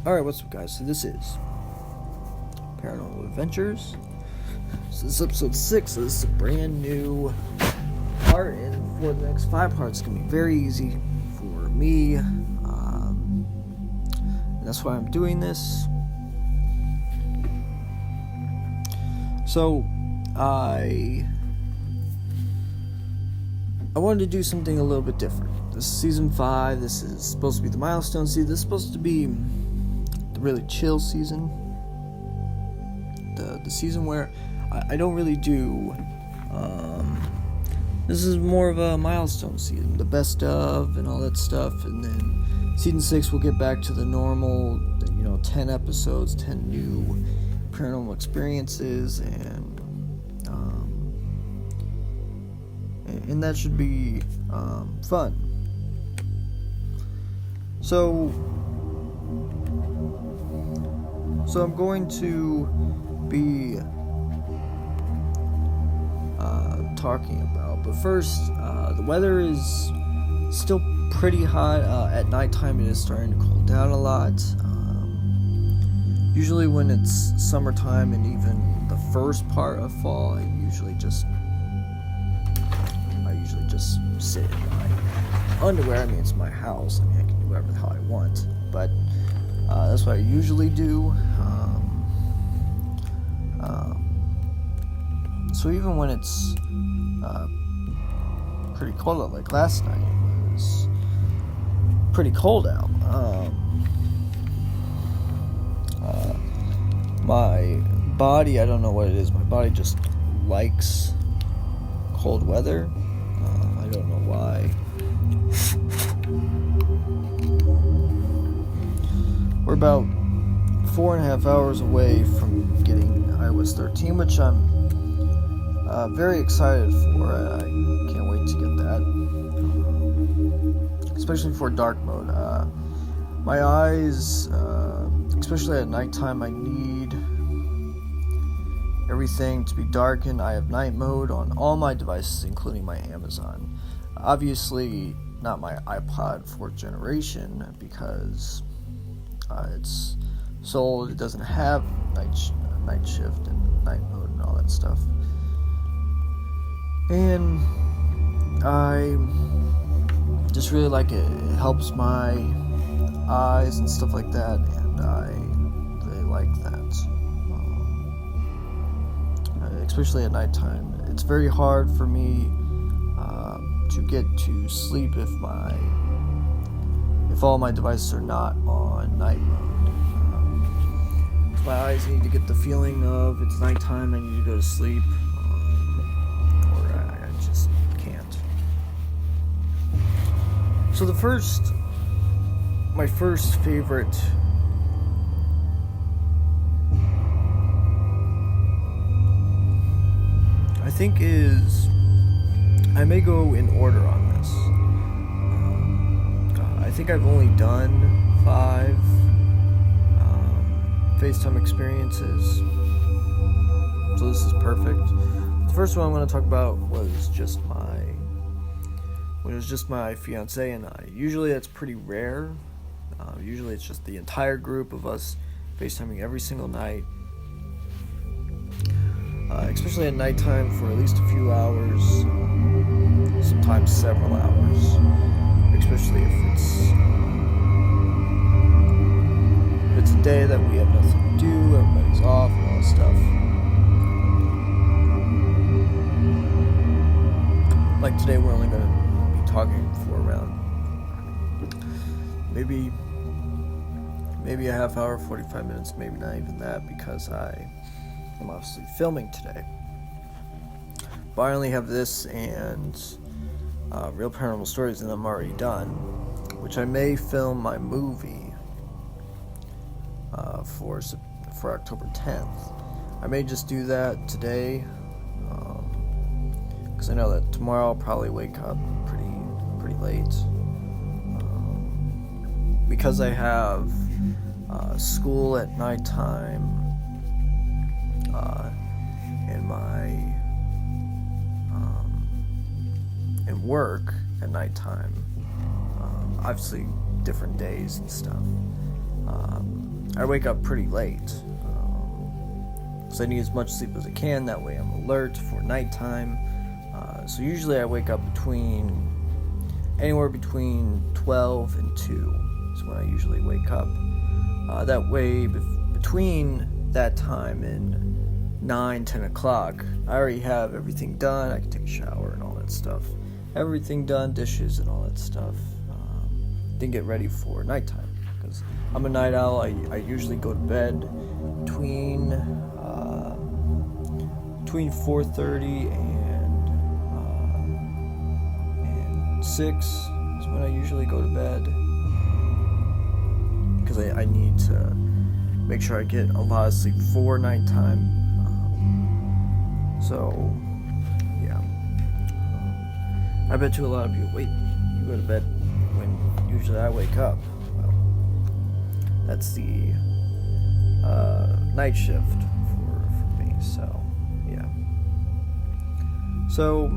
Alright, what's up, guys? So this is Paranormal Adventures. So this is episode 6, so this is a brand new part, and for the next 5 parts, it's going to be very easy for me, and that's why I'm doing this. So, I wanted to do something a little bit different. This is season 5, this is supposed to be the milestone season, this is supposed to be the really chill season, the season where I don't really do, this is more of a milestone season, the best of and all that stuff, and then season 6 we'll get back to the normal, 10 episodes, 10 new paranormal experiences, and that should be fun. So I'm going to be talking about, but first, the weather is still pretty hot. At nighttime it is starting to cool down a lot. Usually when it's summertime and even the first part of fall, I usually just sit in my underwear. I mean, it's my house. I mean, I can do whatever the hell I want, but that's what I usually do. So even when it's pretty cold out, like last night, it was pretty cold out. My body, I don't know what it is, my body just likes cold weather. I don't know why. We're about 4.5 hours away from getting iOS 13, which I'm very excited for. I can't wait to get that, especially for dark mode. My eyes, especially at nighttime, I need everything to be darkened. I have night mode on all my devices, including my Amazon. Obviously, not my iPod 4th generation, because it's so old. It doesn't have night shift and night mode and all that stuff. And I just really like it. It helps my eyes and stuff like that, and I really like that. Especially at nighttime. It's very hard for me to get to sleep if all my devices are not on night mode. My eyes need to get the feeling of it's nighttime, I need to go to sleep, or I just can't. So my first favorite I think is, I may go in order on this. I think I've only done 5 FaceTime experiences, so this is perfect. The first one I'm going to talk about was just my fiance and I. Usually that's pretty rare. Usually it's just the entire group of us FaceTiming every single night. Especially at nighttime for at least a few hours, sometimes several hours, especially if it's a day that we have nothing to do, everybody's off and all that stuff. Like today, we're only going to be talking for around maybe a half hour, 45 minutes, maybe not even that, because I'm obviously filming today. But I only have this and Real Paranormal Stories, and I'm already done, which I may film my movie for October 10th. I may just do that today, because I know that tomorrow I'll probably wake up pretty late, because I have school at nighttime, and work at nighttime. Obviously different days and stuff. I wake up pretty late. So I need as much sleep as I can. That way I'm alert for nighttime. So usually I wake up anywhere between 12 and 2 is when I usually wake up. That way, between that time and 9, 10 o'clock, I already have everything done. I can take a shower and all that stuff. Everything done, dishes and all that stuff. Then get ready for nighttime. Because I'm a night owl. I usually go to bed between 4:30 and 6 is when I usually go to bed. Because I need to make sure I get a lot of sleep for nighttime. Yeah. I bet you a lot of you, wait, you go to bed when usually I wake up. Well, that's the night shift for me, so yeah. So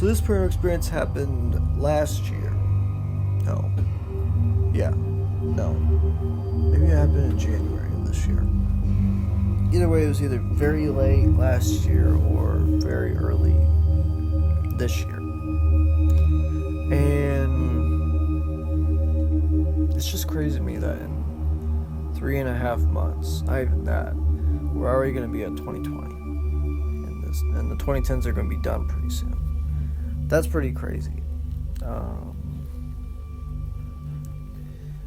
this paranormal experience happened last year. No. Yeah. No. Maybe it happened in January of this year. Either way, it was either very late last year or very early this year. And it's just crazy to me that in 3.5 months, not even that, we're already going to be at 2020. And the 2010s are going to be done pretty soon. That's pretty crazy.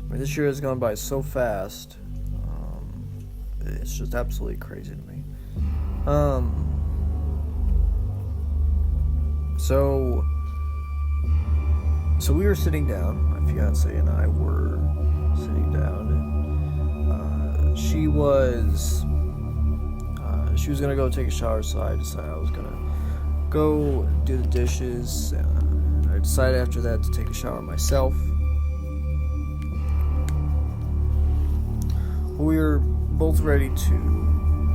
This year has gone by so fast. It's just absolutely crazy to me. So we were sitting down. My fiance and I were sitting down, and she was gonna go take a shower. So I decided I was gonna go do the dishes. I decided after that to take a shower myself. We were both ready to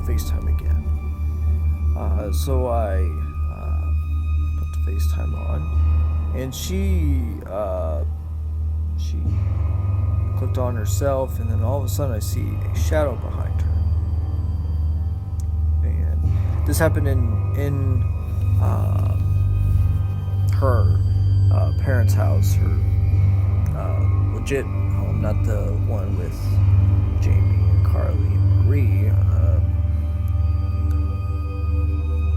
FaceTime again. So I put the FaceTime on, and she clicked on herself, and then all of a sudden I see a shadow behind her. And this happened in her parents' house, her legit home, not the one with Jamie and Carly and Marie.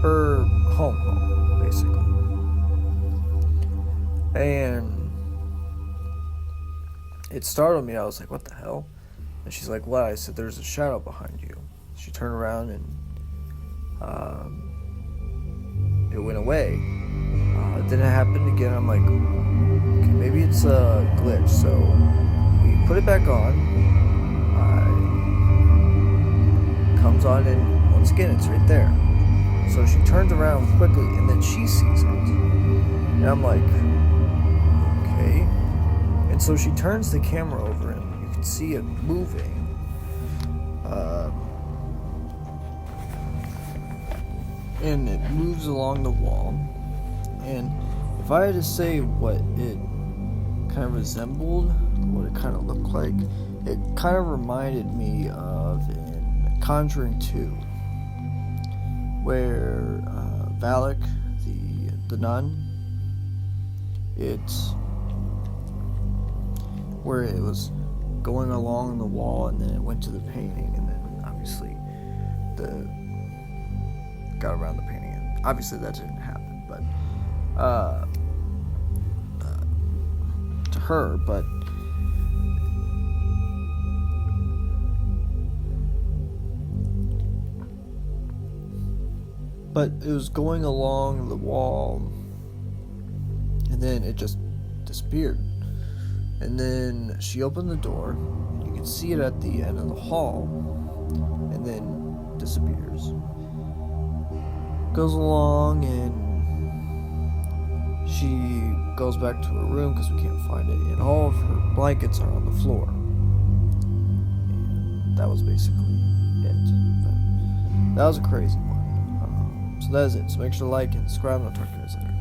Her home, basically. And it startled me. I was like, what the hell? And she's like, what? I said, there's a shadow behind you. She turned around and it went away. Then it happened again. I'm like, okay, maybe it's a glitch. So we put it back on. Comes on, and once again, it's right there. So she turns around quickly, and then she sees it. And I'm like, okay. And so she turns the camera over, and you can see it moving. And it moves along the wall. And if I had to say what it kind of resembled, what it kind of looked like, it kind of reminded me of in Conjuring 2, where Valak, the nun, it's where it was going along the wall, and then it went to the painting, and then obviously got around the painting, and obviously that didn't happen, but to her, but it was going along the wall, and then it just disappeared. And then she opened the door, you could see it at the end of the hall, and then disappears. Goes along, and she goes back to her room because we can't find it, and all of her blankets are on the floor. And that was basically it. But that was a crazy one. So that is it. So make sure to like and subscribe, and I'll talk to you guys later.